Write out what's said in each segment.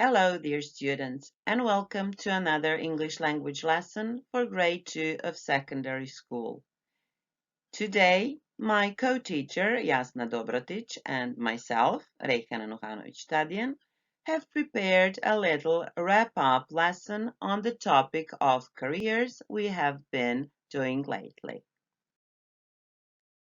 Hello, dear students, and welcome to another English language lesson for grade 2 of secondary school. Today, my co-teacher, Jasna Dobrotić, and myself, Rejhana Nuhanović Tadijan, have prepared a little wrap-up lesson on the topic of careers we have been doing lately.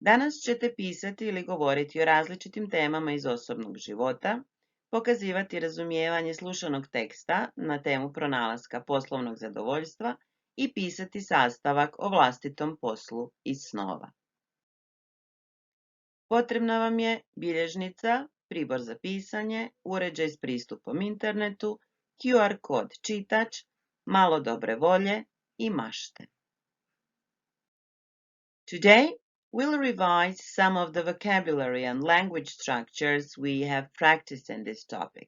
Danas ćete pisati ili govoriti o različitim temama iz osobnog života, pokazivati razumijevanje slušanog teksta na temu pronalaska poslovnog zadovoljstva i pisati sastavak o vlastitom poslu iz snova. Potrebna vam je bilježnica, pribor za pisanje, uređaj s pristupom internetu, QR kod čitač, malo dobre volje i mašte. Today, we'll revise some of the vocabulary and language structures we have practiced in this topic.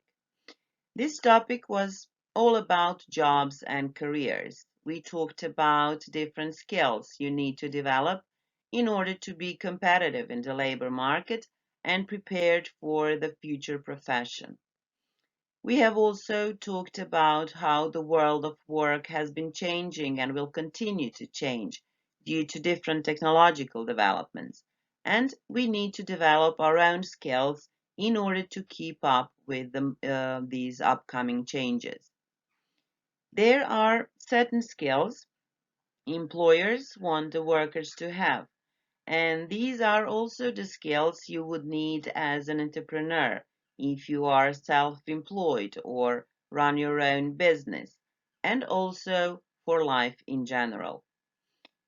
This topic was all about jobs and careers. We talked about different skills you need to develop in order to be competitive in the labor market and prepared for the future profession. We have also talked about how the world of work has been changing and will continue to change due to different technological developments, and we need to develop our own skills in order to keep up with these upcoming changes. There are certain skills employers want the workers to have, and these are also the skills you would need as an entrepreneur if you are self-employed or run your own business, and also for life in general.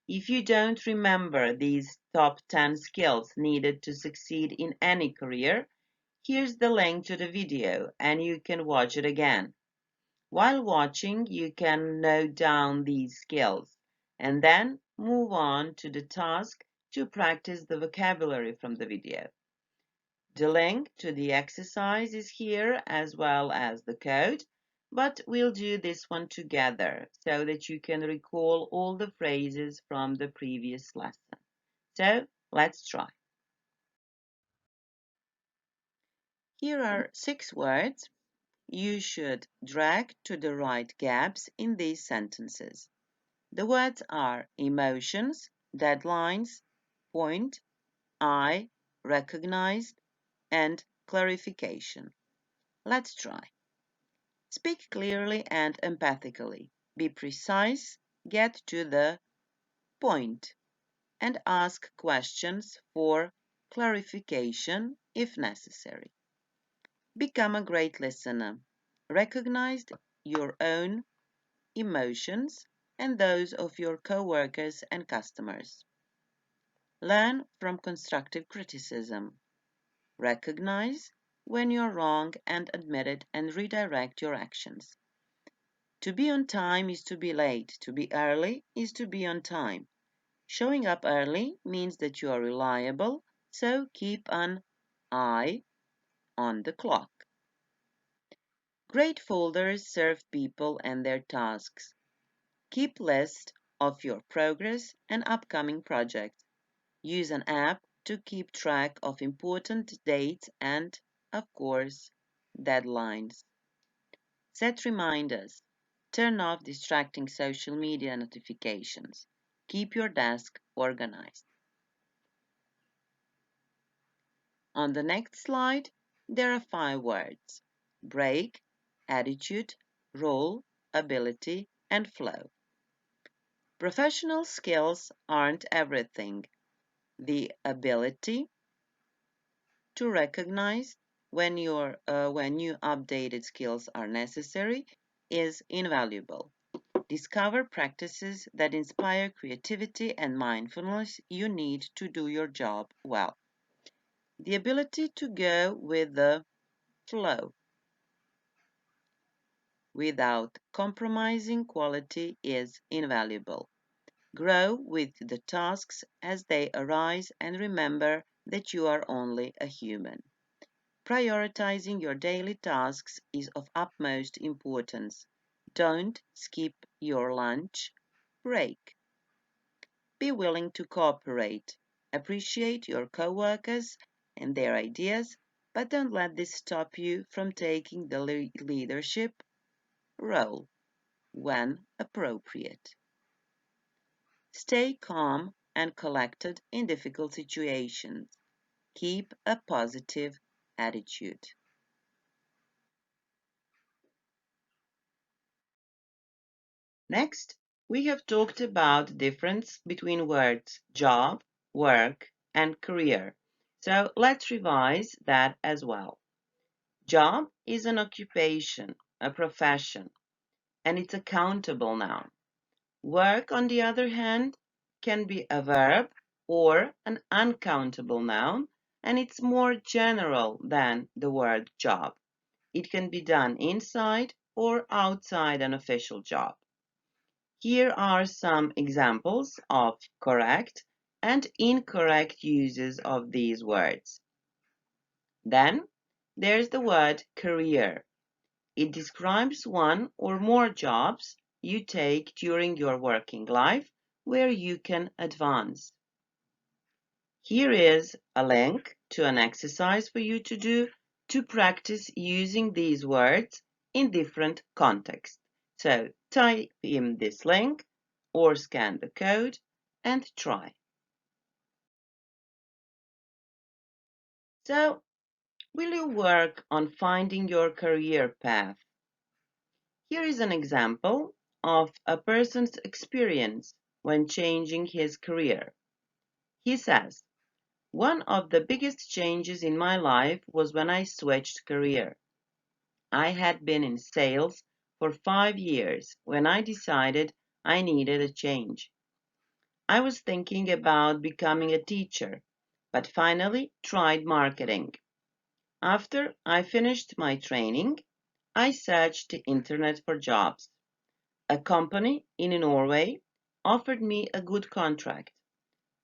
If you don't remember these top 10 skills needed to succeed in any career, here's the link to the video and you can watch it again. While watching, you can note down these skills and then move on to the task to practice the vocabulary from the video. The link to the exercise is here as well as the code, but we'll do this one together so that you can recall all the phrases from the previous lesson. So let's try. Here are 6 words you should drag to the right gaps in these sentences. The words are emotions, deadlines, point, I, recognized, and clarification. Let's try. Speak clearly and empathically. Be precise, get to the point, and ask questions for clarification if necessary. Become a great listener. Recognize your own emotions and those of your co-workers and customers. Learn from constructive criticism. Recognize when you're wrong and admit it and redirect your actions. To be on time is to be late. To be early is to be on time. Showing up early means that you are reliable, so keep an eye on the clock. Great folders serve people and their tasks. Keep list of your progress and upcoming projects. Use an app to keep track of important dates and, of course, deadlines. Set reminders. Turn off distracting social media notifications. Keep your desk organized. On the next slide, there are 5 words: break, attitude, role, ability, and flow. Professional skills aren't everything. The ability to recognize when new updated skills are necessary is invaluable. Discover practices that inspire creativity and mindfulness you need to do your job well. The ability to go with the flow without compromising quality is invaluable. Grow with the tasks as they arise and remember that you are only a human. Prioritizing your daily tasks is of utmost importance. Don't skip your lunch break. Be willing to cooperate. Appreciate your co-workers and their ideas But don't let this stop you from taking the leadership role when appropriate. Stay calm and collected in difficult situations. Keep a positive attitude. Next, we have talked about the difference between words job, work, and career. So let's revise that as well. Job is an occupation, a profession, and it's a countable noun. Work, on the other hand, can be a verb or an uncountable noun, and it's more general than the word job. It can be done inside or outside an official job. Here are some examples of correct and incorrect uses of these words. Then there's the word career. It describes one or more jobs you take during your working life where you can advance. Here is a link to an exercise for you to do to practice using these words in different contexts. So type in this link or scan the code and try. So, will you work on finding your career path? Here is an example of a person's experience when changing his career. He says, one of the biggest changes in my life was when I switched career. I had been in sales for 5 years when I decided I needed a change. I was thinking about becoming a teacher, but finally tried marketing. After I finished my training, I searched the internet for jobs. A company in Norway offered me a good contract.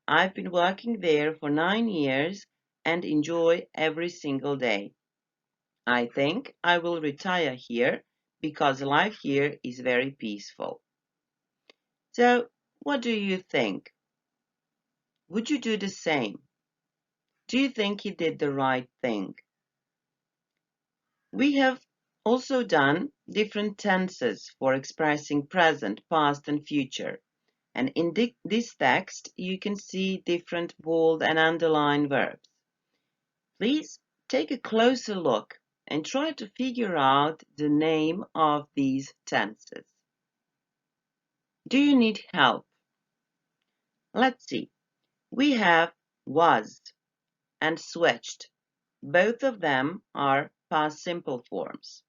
I've been working there for 9 years and enjoy every single day. I think I will retire here because life here is very peaceful. So, what do you think? Would you do the same? Do you think he did the right thing? We have also done different tenses for expressing present, past, and future. And in this text, you can see different bold and underlined verbs. Please take a closer look and try to figure out the name of these tenses. Do you need help? Let's see. We have was and switched. Both of them are past simple forms.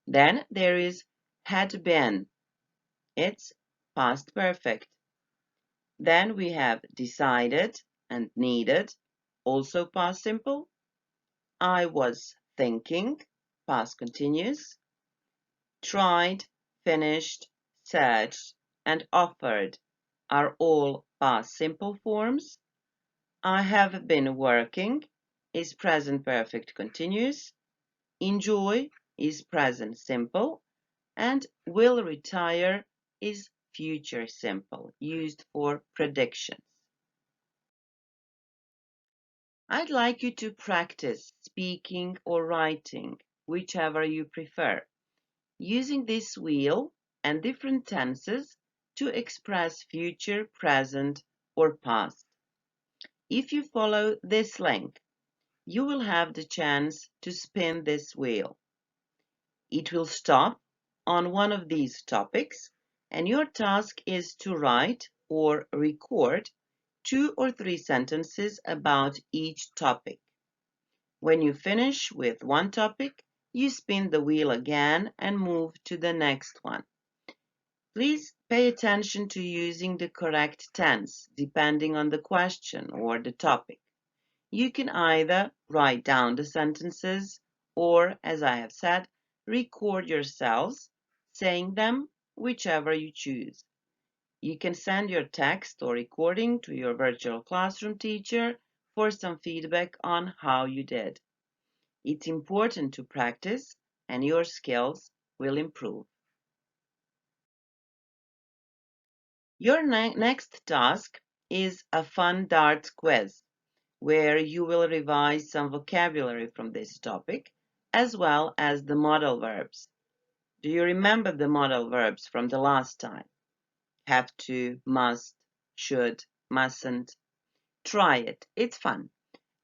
Then there is had been. It's past perfect. Then we have decided and needed, also past simple. I was thinking, past continuous. Tried, finished, searched, and offered are all past simple forms. I have been working is present perfect continuous. Enjoy is present simple. And will retire is future simple, used for predictions. I'd like you to practice speaking or writing, whichever you prefer, using this wheel and different tenses to express future, present, or past. If you follow this link, you will have the chance to spin this wheel. It will stop on one of these topics, and your task is to write or record 2 or 3 sentences about each topic. When you finish with one topic, you spin the wheel again and move to the next one. Please pay attention to using the correct tense depending on the question or the topic. You can either write down the sentences or, as I have said, record yourselves saying them, whichever you choose. You can send your text or recording to your virtual classroom teacher for some feedback on how you did. It's important to practice and your skills will improve. Your next task is a fun darts quiz. where you will revise some vocabulary from this topic, as well as the modal verbs. Do you remember the modal verbs from the last time? Have to, must, should, mustn't. Try it. It's fun.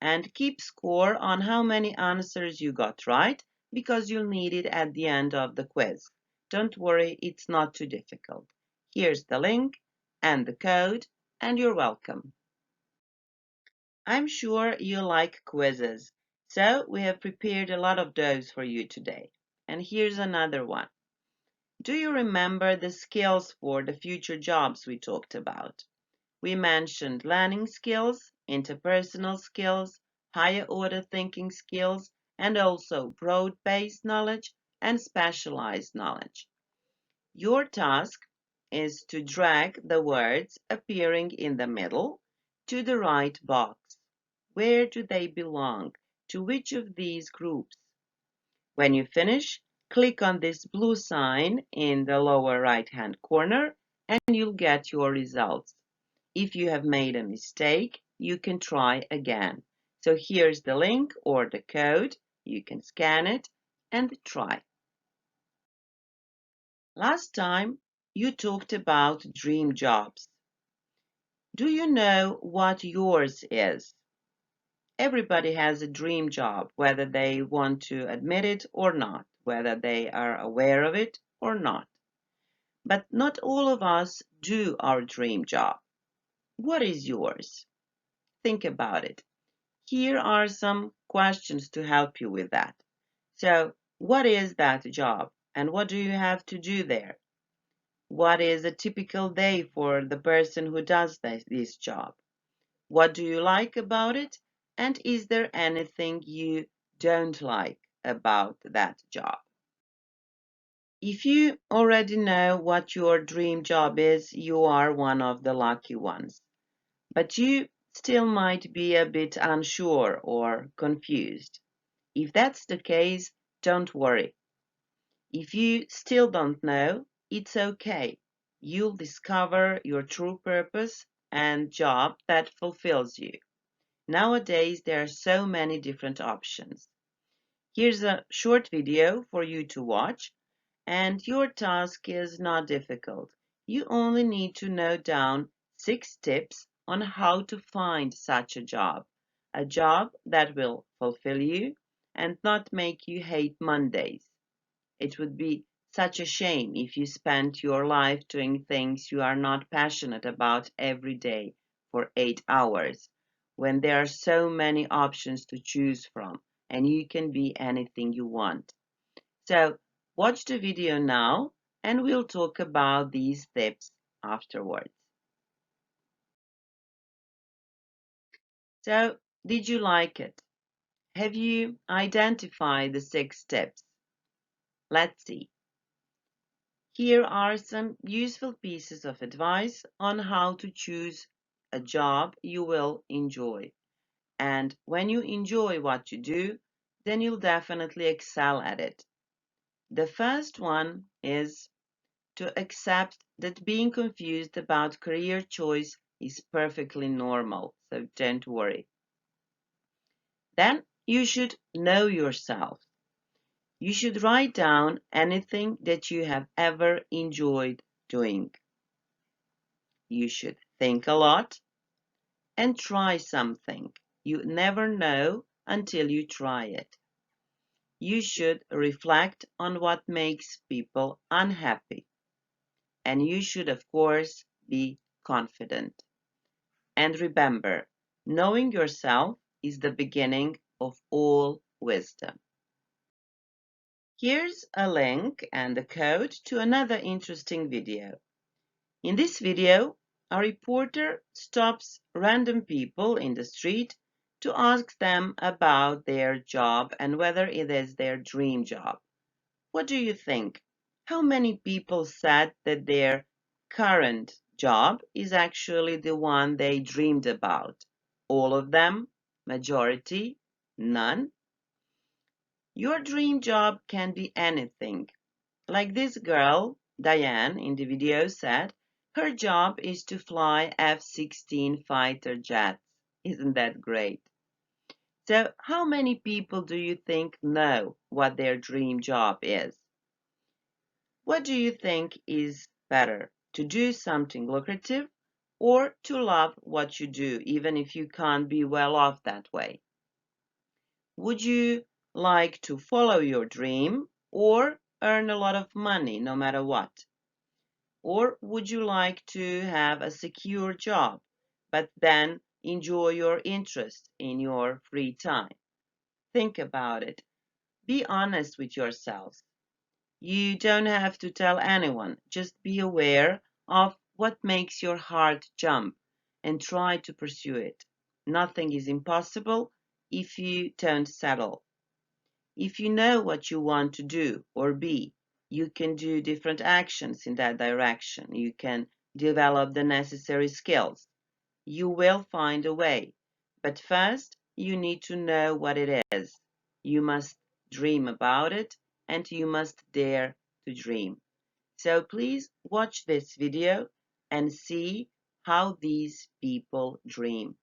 And keep score on how many answers you got right, because you'll need it at the end of the quiz. Don't worry, it's not too difficult. Here's the link and the code, and you're welcome. I'm sure you like quizzes, so we have prepared a lot of those for you today. And here's another one. Do you remember the skills for the future jobs we talked about? We mentioned learning skills, interpersonal skills, higher order thinking skills, and also broad-based knowledge and specialized knowledge. Your task is to drag the words appearing in the middle to the right box. Where do they belong? To which of these groups? When you finish, click on this blue sign in the lower right-hand corner and you'll get your results. If you have made a mistake, you can try again. So here's the link or the code. You can scan it and try. Last time, you talked about dream jobs. Do you know what yours is? Everybody has a dream job, whether they want to admit it or not, whether they are aware of it or not. But not all of us do our dream job. What is yours? Think about it. Here are some questions to help you with that. So, what is that job and what do you have to do there? What is a typical day for the person who does this job? What do you like about it? And is there anything you don't like about that job? If you already know what your dream job is, you are one of the lucky ones. But you still might be a bit unsure or confused. If that's the case, don't worry. If you still don't know, it's okay. You'll discover your true purpose and job that fulfills you. Nowadays, there are so many different options. Here's a short video for you to watch, and your task is not difficult. You only need to note down 6 tips on how to find such a job that will fulfill you and not make you hate Mondays. It would be such a shame if you spent your life doing things you are not passionate about every day for 8 hours, when there are so many options to choose from and you can be anything you want. So, watch the video now and we'll talk about these tips afterwards. So, did you like it? Have you identified the 6 tips? Let's see. Here are some useful pieces of advice on how to choose a job you will enjoy. And when you enjoy what you do, then you'll definitely excel at it. The first one is to accept that being confused about career choice is perfectly normal, so don't worry. Then you should know yourself. You should write down anything that you have ever enjoyed doing. You should think a lot and try something. You never know until you try it. You should reflect on what makes people unhappy. And you should, of course, be confident. And remember, knowing yourself is the beginning of all wisdom. Here's a link and a code to another interesting video. In this video, a reporter stops random people in the street to ask them about their job and whether it is their dream job. What do you think? How many people said that their current job is actually the one they dreamed about? All of them? Majority? None? Your dream job can be anything. Like this girl, Diane, in the video said, her job is to fly F-16 fighter jets. Isn't that great? So, how many people do you think know what their dream job is? What do you think is better, to do something lucrative or to love what you do, even if you can't be well off that way? Would you like to follow your dream or earn a lot of money no matter what? Or would you like to have a secure job, but then enjoy your interest in your free time? Think about it. Be honest with yourselves. You don't have to tell anyone. Just be aware of what makes your heart jump and try to pursue it. Nothing is impossible if you don't settle. If you know what you want to do or be, you can do different actions in that direction. You can develop the necessary skills. You will find a way. But first, you need to know what it is. You must dream about it and you must dare to dream. So please watch this video and see how these people dream.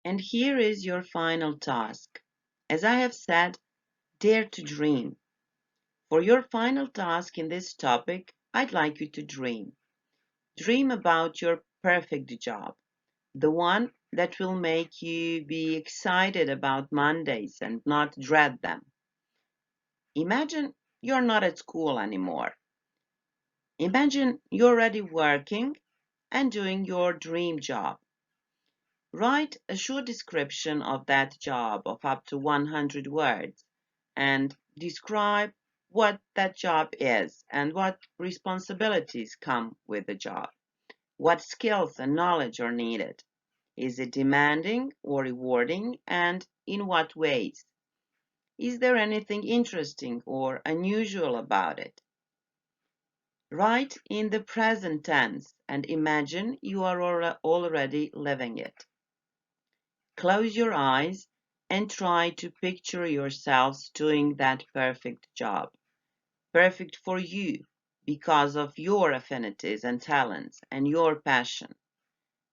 And here is your final task. As I have said, dare to dream. For your final task in this topic, I'd like you to dream. Dream about your perfect job, the one that will make you be excited about Mondays and not dread them. Imagine you're not at school anymore. Imagine you're already working and doing your dream job. Write a short description of that job of up to 100 words and describe what that job is and what responsibilities come with the job. What skills and knowledge are needed? Is it demanding or rewarding, and in what ways? Is there anything interesting or unusual about it? Write in the present tense and imagine you are already living it. Close your eyes and try to picture yourselves doing that perfect job. Perfect for you because of your affinities and talents and your passion.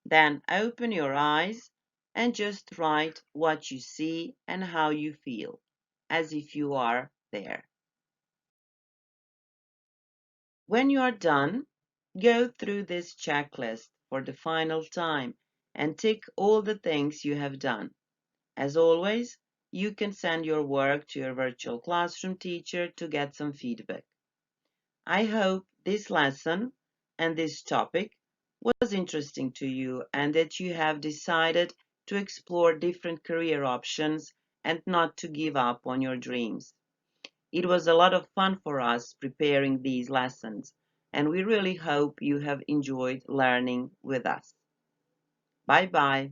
Then open your eyes and just write what you see and how you feel, as if you are there. When you are done, go through this checklist for the final time and tick all the things you have done. As always, you can send your work to your virtual classroom teacher to get some feedback. I hope this lesson and this topic was interesting to you and that you have decided to explore different career options and not to give up on your dreams. It was a lot of fun for us preparing these lessons, and we really hope you have enjoyed learning with us. Bye bye.